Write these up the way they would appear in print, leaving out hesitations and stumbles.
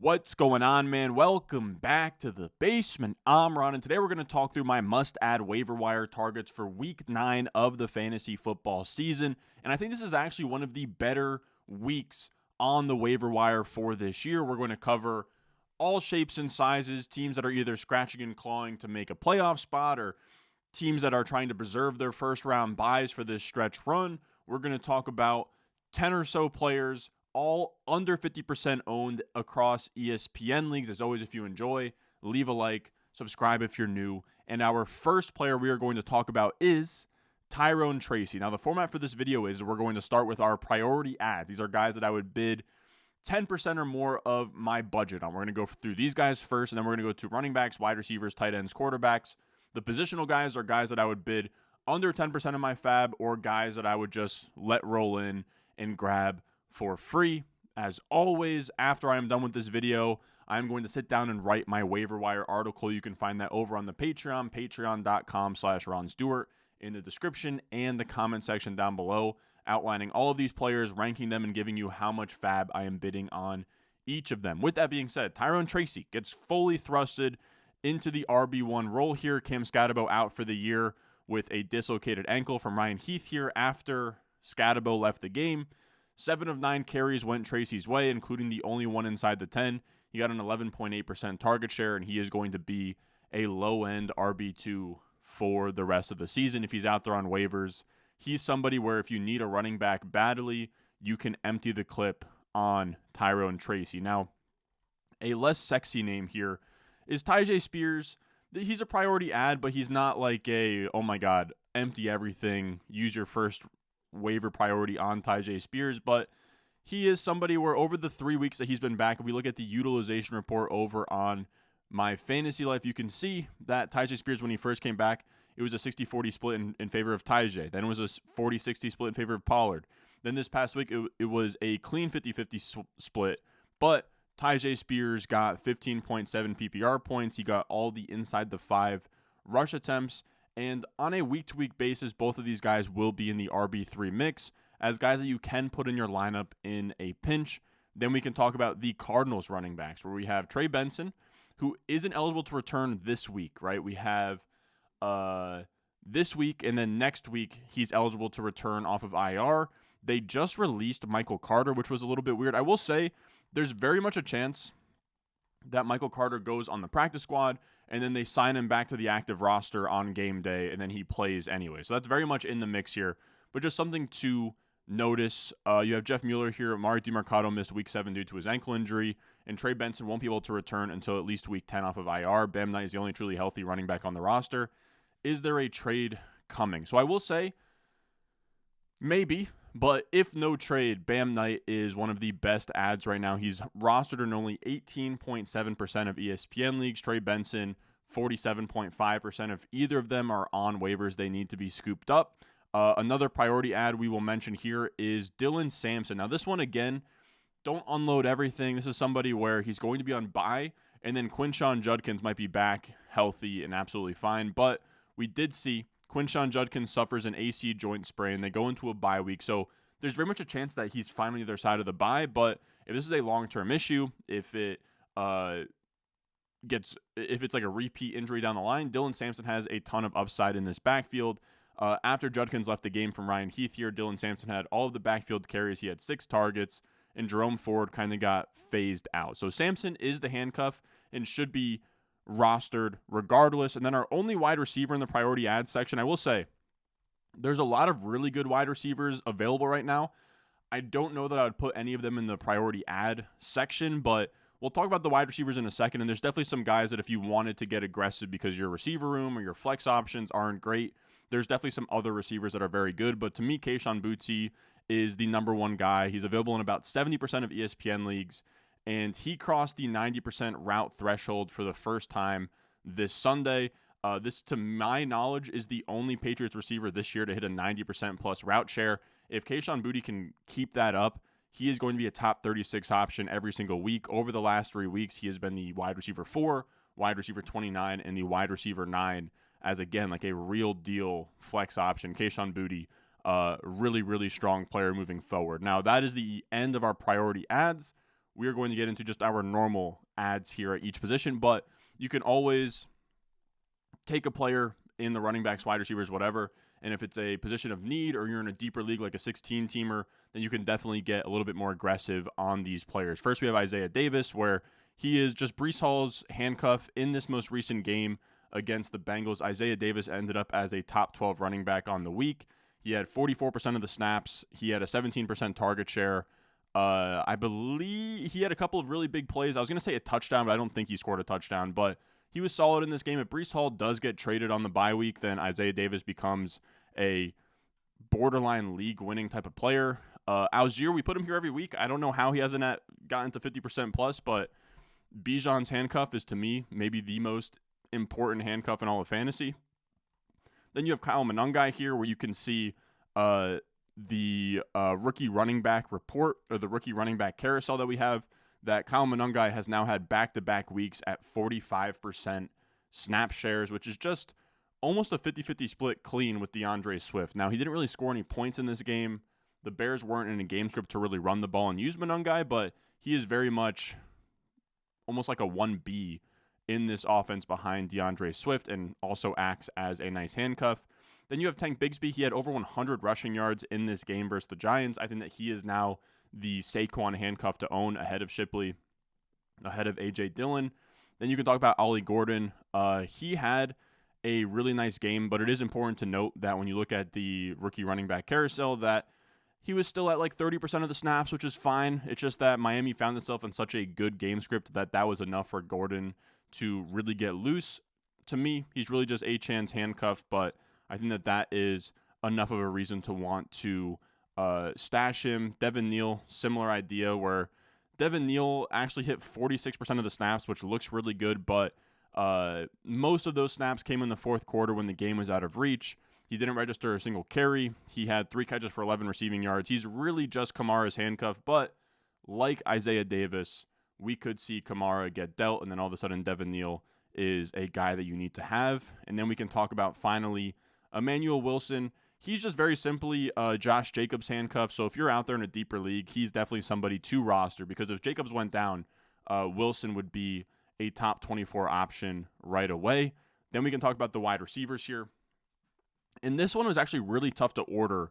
What's going on, man? Welcome back to the basement. I'm Ron, and today we're going to talk through my must-add waiver wire targets for Week 9 of the fantasy football season. And I think this is actually one of the better weeks on the waiver wire for this year. We're going to cover all shapes and sizes, teams that are either scratching and clawing to make a playoff spot or teams that are trying to preserve their first-round buys for this stretch run. We're going to talk about 10 or so players, all under 50% owned across ESPN leagues. As always, if you enjoy, leave a like, subscribe if you're new. And our first player we are going to talk about is Tyrone Tracy. Now, the format for this video is we're going to start with our priority ads. These are guys that I would bid 10% or more of my budget on. We're going to go through these guys first, and then we're going to go to running backs, wide receivers, tight ends, quarterbacks. The positional guys are guys that I would bid under 10% of my fab, or guys that I would just let roll in and grab for free. As always, after I am done with this video, I'm going to sit down and write my waiver wire article. You can find that over on the Patreon, patreon.com/Ron Stewart, in the description and the comment section down below, outlining all of these players, ranking them, and giving you how much fab I am bidding on each of them. With that being said, Tyrone Tracy gets fully thrusted into the RB1 role here. Cam Scatabo out for the year with a dislocated ankle from Ryan Heath here after Scatabo left the game. 7 of 9 carries went Tracy's way, including the only one inside the 10. He got an 11.8% target share, and he is going to be a low-end RB2 for the rest of the season. If he's out there on waivers, he's somebody where if you need a running back badly, you can empty the clip on Tyrone Tracy. Now, a less sexy name here is Tyjae Spears. He's a priority ad, but he's not like a, oh my God, empty everything, use your first waiver priority on Tyjae Spears, but he is somebody where over the 3 weeks that he's been back, if we look at the utilization report over on my fantasy life, you can see that Tyjae Spears, when he first came back, it was a 60-40 split in favor of Tyjae. Then it was a 40-60 split in favor of Pollard. Then this past week, it was a clean 50-50 split, but Tyjae Spears got 15.7 PPR points. He got all the inside the 5 rush attempts. And on a week-to-week basis, both of these guys will be in the RB3 mix as guys that you can put in your lineup in a pinch. Then we can talk about the Cardinals running backs, where we have Trey Benson, who isn't eligible to return this week, right? We have this week, and then next week, he's eligible to return off of IR. They just released Michael Carter, which was a little bit weird. I will say there's very much a chance that Michael Carter goes on the practice squad, and then they sign him back to the active roster on game day, and then he plays anyway. So that's very much in the mix here, but just something to notice. You have Jeff Mueller here. Amari DiMercado missed week 7 due to his ankle injury, and Trey Benson won't be able to return until at least week 10 off of IR. Bam Knight is the only truly healthy running back on the roster. Is there a trade coming? So I will say maybe, but if no trade, Bam Knight is one of the best ads right now. He's rostered in only 18.7% of ESPN leagues. Trey Benson, 47.5%. If either of them are on waivers, they need to be scooped up. Another priority ad we will mention here is Dylan Sampson. Now, this one, again, don't unload everything. This is somebody where he's going to be on bye, and then Quinshon Judkins might be back healthy and absolutely fine. But we did see Quinshon Judkins suffers an AC joint sprain. They go into a bye week. So there's very much a chance that he's finally their side of the bye. But if this is a long-term issue, if it's like a repeat injury down the line, Dylan Sampson has a ton of upside in this backfield. After Judkins left the game from Ryan Heath here, Dylan Sampson had all of the backfield carries. He had 6 targets, and Jerome Ford kind of got phased out. So Sampson is the handcuff and should be rostered regardless. And then our only wide receiver in the priority ad section, I will say, there's a lot of really good wide receivers available right now. I don't know that I would put any of them in the priority ad section, but we'll talk about the wide receivers in a second. And there's definitely some guys that if you wanted to get aggressive because your receiver room or your flex options aren't great, there's definitely some other receivers that are very good. But to me, Kayshon Boutte is the number one guy. He's available in about 70% of ESPN leagues, and he crossed the 90% route threshold for the first time this Sunday. This, to my knowledge, is the only Patriots receiver this year to hit a 90% plus route share. If Kayshon Boutte can keep that up, he is going to be a top 36 option every single week. Over the last 3 weeks, he has been the wide receiver 4, wide receiver 29, and the wide receiver 9 as, again, like a real deal flex option. Kayshon Boutte, really, really strong player moving forward. Now, that is the end of our priority ads. we are going to get into just our normal ads here at each position, but you can always take a player in the running backs, wide receivers, whatever, and if it's a position of need or you're in a deeper league like a 16-teamer, then you can definitely get a little bit more aggressive on these players. First, we have Isaiah Davis, where he is just Breece Hall's handcuff in this most recent game against the Bengals. Isaiah Davis ended up as a top 12 running back on the week. He had 44% of the snaps. He had a 17% target share. I believe he had a couple of really big plays. I was going to say a touchdown, but I don't think he scored a touchdown. But he was solid in this game. If Breece Hall does get traded on the bye week, then Isaiah Davis becomes a borderline league-winning type of player. Algier, we put him here every week. I don't know how he hasn't gotten to 50% plus, but Bijan's handcuff is, to me, maybe the most important handcuff in all of fantasy. Then you have Kyle Monangai here, where you can see the rookie running back report, or the rookie running back carousel that we have, that Kyle Monangai has now had back-to-back weeks at 45% snap shares, which is just almost a 50-50 split clean with DeAndre Swift. Now, he didn't really score any points in this game. The Bears weren't in a game script to really run the ball and use Monangai, but he is very much almost like a 1B in this offense behind DeAndre Swift, and also acts as a nice handcuff. Then you have Tank Bigsby. He had over 100 rushing yards in this game versus the Giants. I think that he is now the Saquon handcuff to own ahead of Shipley, ahead of A.J. Dillon. Then you can talk about Ollie Gordon. He had a really nice game, but it is important to note that when you look at the rookie running back carousel, that he was still at like 30% of the snaps, which is fine. It's just that Miami found itself in such a good game script that was enough for Gordon to really get loose. To me, he's really just Achan's handcuff, but I think that is enough of a reason to want to stash him. Devin Neal, similar idea, where Devin Neal actually hit 46% of the snaps, which looks really good, but most of those snaps came in the fourth quarter when the game was out of reach. He didn't register a single carry. He had 3 catches for 11 receiving yards. He's really just Kamara's handcuff, but like Isaiah Davis, we could see Kamara get dealt, and then all of a sudden Devin Neal is a guy that you need to have. And then we can talk about, finally, Emmanuel Wilson. He's just very simply Josh Jacobs' handcuff. So if you're out there in a deeper league, he's definitely somebody to roster, because if Jacobs went down, Wilson would be a top 24 option right away. Then we can talk about the wide receivers here. And this one was actually really tough to order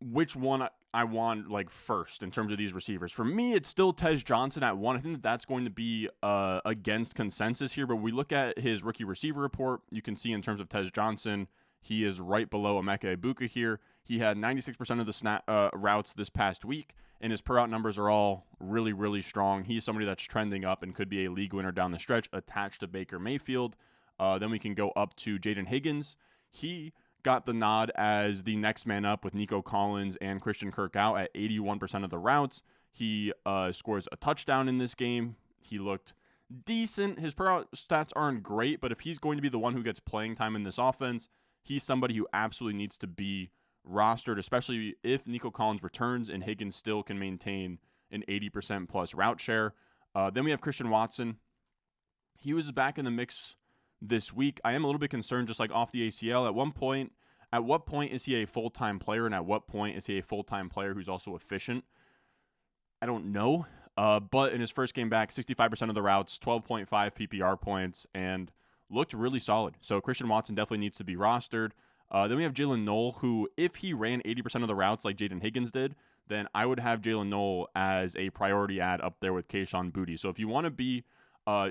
which one I want like first in terms of these receivers. For me, it's still Tez Johnson at 1. I think that's going to be against consensus here, but we look at his rookie receiver report. You can see in terms of Tez Johnson, he is right below Emeka Egbuka here. He had 96% of the routes this past week, and his per route numbers are all really, really strong. He's somebody that's trending up and could be a league winner down the stretch, attached to Baker Mayfield. Then we can go up to Jaden Higgins. He got the nod as the next man up with Nico Collins and Christian Kirk out at 81% of the routes. He scores a touchdown in this game. He looked decent. His per route stats aren't great, but if he's going to be the one who gets playing time in this offense, he's somebody who absolutely needs to be rostered, especially if Nico Collins returns and Higgins still can maintain an 80% plus route share. Then we have Christian Watson. He was back in the mix this week. I am a little bit concerned, just like off the ACL. At what point is he a full-time player, and at what point is he a full-time player who's also efficient? I don't know. But in his first game back, 65% of the routes, 12.5 PPR points, and looked really solid. So Christian Watson definitely needs to be rostered. Then we have Jalen Noel, who, if he ran 80% of the routes like Jaden Higgins did, then I would have Jalen Noel as a priority ad up there with Kayshon Boutte. So if you want to be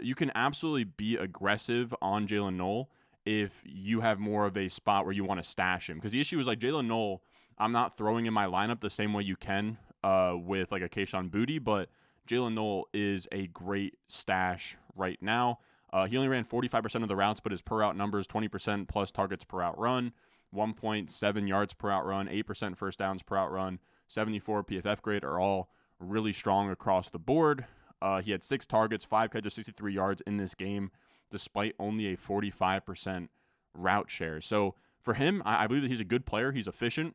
you can absolutely be aggressive on Jalen Noel if you have more of a spot where you want to stash him. Because the issue is, like, Jalen Noel, I'm not throwing in my lineup the same way you can with like a Kayshon Boutte, but Jalen Noel is a great stash right now. He only ran 45% of the routes, but his per route numbers, 20% plus targets per out run, 1.7 yards per out run, 8% first downs per out run, 74 PFF grade, are all really strong across the board. He had 6 targets, 5 catches, 63 yards in this game, despite only a 45% route share. So for him, I believe that he's a good player. He's efficient,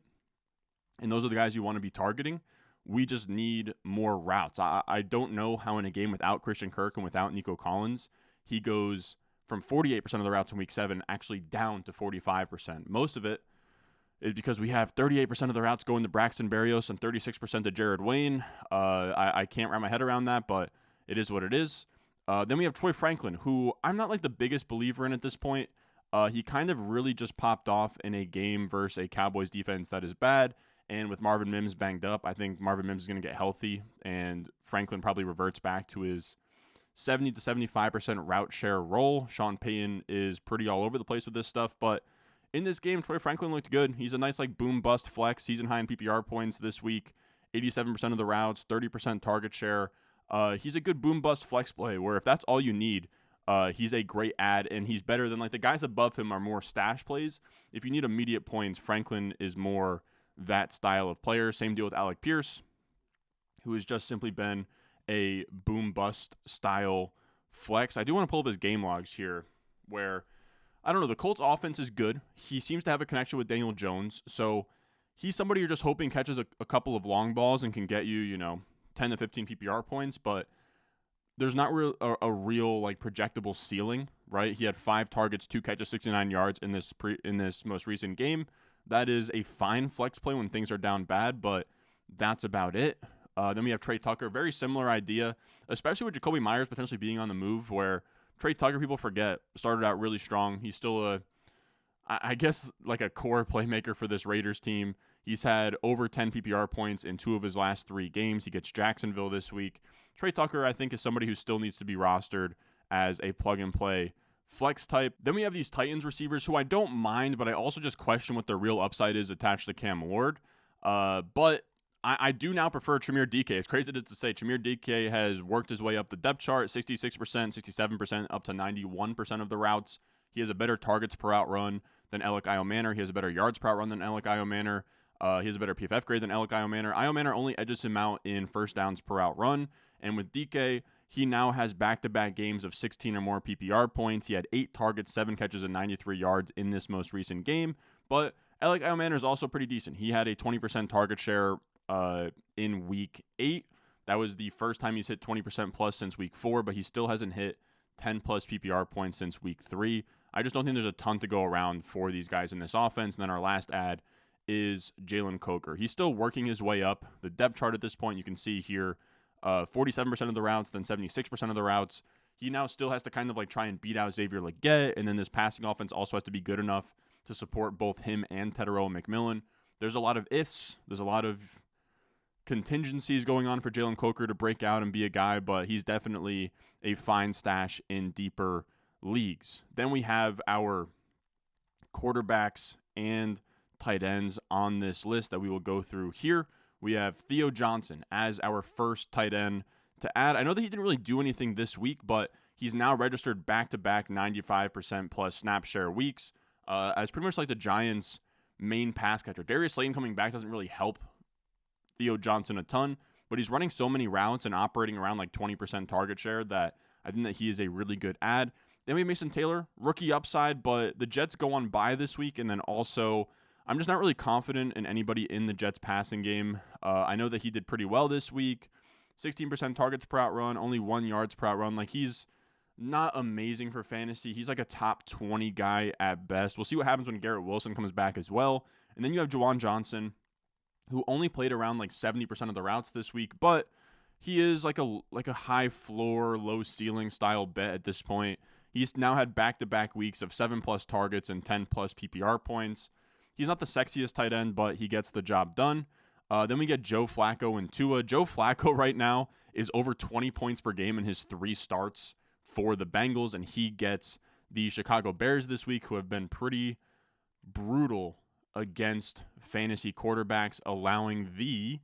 and those are the guys you want to be targeting. We just need more routes. I don't know how in a game without Christian Kirk and without Nico Collins, he goes from 48% of the routes in week 7 actually down to 45%. Most of it is because we have 38% of the routes going to Braxton Berrios and 36% to Jared Wayne. I can't wrap my head around that, but it is what it is. Then we have Troy Franklin, who I'm not like the biggest believer in at this point. He kind of really just popped off in a game versus a Cowboys defense that is bad. And with Marvin Mims banged up, I think Marvin Mims is going to get healthy, and Franklin probably reverts back to his 70 to 75% route share role. Sean Payton is pretty all over the place with this stuff, but in this game, Troy Franklin looked good. He's a nice like boom bust flex, season high in PPR points this week, 87% of the routes, 30% target share. He's a good boom bust flex play where if that's all you need, he's a great ad, and he's better than like the guys above him are more stash plays. If you need immediate points, Franklin is more that style of player. Same deal with Alec Pierce, who has just simply been a boom bust style flex. I do want to pull up his game logs here where, I don't know, the Colts offense is good. He seems to have a connection with Daniel Jones. So he's somebody you're just hoping catches a couple of long balls and can get you, 10 to 15 PPR points, but there's not a real like projectable ceiling, right? He had 5 targets, 2 catches, 69 yards in this most recent game. That is a fine flex play when things are down bad, but that's about it. Then we have Trey Tucker, very similar idea, especially with Jacoby Myers potentially being on the move, where Trey Tucker, people forget, started out really strong. He's still I guess like a core playmaker for this Raiders team. He's had over 10 PPR points in 2 of his last 3 games. He gets Jacksonville this week. Trey Tucker, I think, is somebody who still needs to be rostered as a plug-and-play flex type. Then we have these Titans receivers who I don't mind, but I also just question what their real upside is attached to Cam Ward. But I do now prefer Tremere DK. It's crazy to say Tremere DK has worked his way up the depth chart, 66%, 67%, up to 91% of the routes. He has a better targets per out run than Alec Iomanner. He has a better yards per out run than Alec Iomanner. He has a better PFF grade than Alec Iomanner. Iomanner only edges him out in first downs per out run. And with DK, he now has back-to-back games of 16 or more PPR points. He had 8 targets, 7 catches, and 93 yards in this most recent game. But Alec Iomanner is also pretty decent. He had a 20% target share in week 8. That was the first time he's hit 20% plus since week 4, but he still hasn't hit 10 plus PPR points since week 3. I just don't think there's a ton to go around for these guys in this offense. And then our last ad is Jalen Coker. He's still working his way up the depth chart at this point. You can see here 47% of the routes, then 76% of the routes. He now still has to kind of like try and beat out Xavier Legette, and then this passing offense also has to be good enough to support both him and Tetairoa McMillan. There's a lot of ifs. There's a lot of contingencies going on for Jalen Coker to break out and be a guy, but he's definitely a fine stash in deeper leagues. Then we have our quarterbacks and tight ends on this list that we will go through here. We have Theo Johnson as our first tight end to add. I know that he didn't really do anything this week, but he's now registered back-to-back 95% plus snap share weeks as pretty much like the Giants' main pass catcher. Darius Slayton coming back doesn't really help Theo Johnson a ton, but he's running so many routes and operating around like 20% target share that I think that he is a really good add. Then we have Mason Taylor, rookie upside, but the Jets go on bye this week, and then also I'm just not really confident in anybody in the Jets passing game. I know that he did pretty well this week. 16% targets per out run, only 1 yards per out run. Like, he's not amazing for fantasy. He's like a top 20 guy at best. We'll see what happens when Garrett Wilson comes back as well. And then you have Juwan Johnson, who only played around like 70% of the routes this week, but he is like a high floor, low ceiling style bet at this point. He's now had back-to-back weeks of 7 plus targets and 10 plus PPR points. He's not the sexiest tight end, but he gets the job done. Then we get Joe Flacco and Tua. Joe Flacco right now is over 20 points per game in his 3 starts for the Bengals, and he gets the Chicago Bears this week, who have been pretty brutal against fantasy quarterbacks, allowing the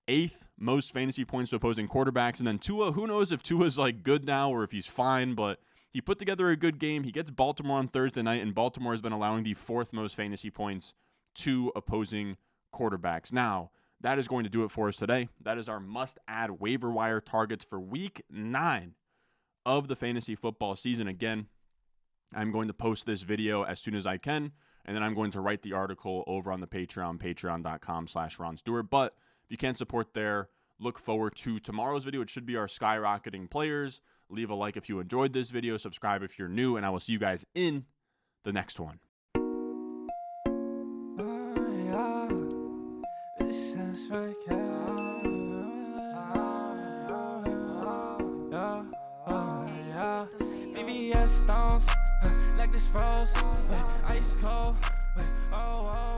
8th most fantasy points to opposing quarterbacks. And then Tua, who knows if Tua's like good now or if he's fine, but he put together a good game. He gets Baltimore on Thursday night, and Baltimore has been allowing the 4th most fantasy points to opposing quarterbacks. Now, that is going to do it for us today. That is our must-add waiver wire targets for Week 9 of the fantasy football season. Again, I'm going to post this video as soon as I can, and then I'm going to write the article over on the Patreon, patreon.com/Ron Stewart. But if you can't support there, look forward to tomorrow's video. It should be our skyrocketing players. Leave a like if you enjoyed this video. Subscribe if you're new, and I will see you guys in the next one. tryna yeah. VVS stones, like this froze, ice cold, oh.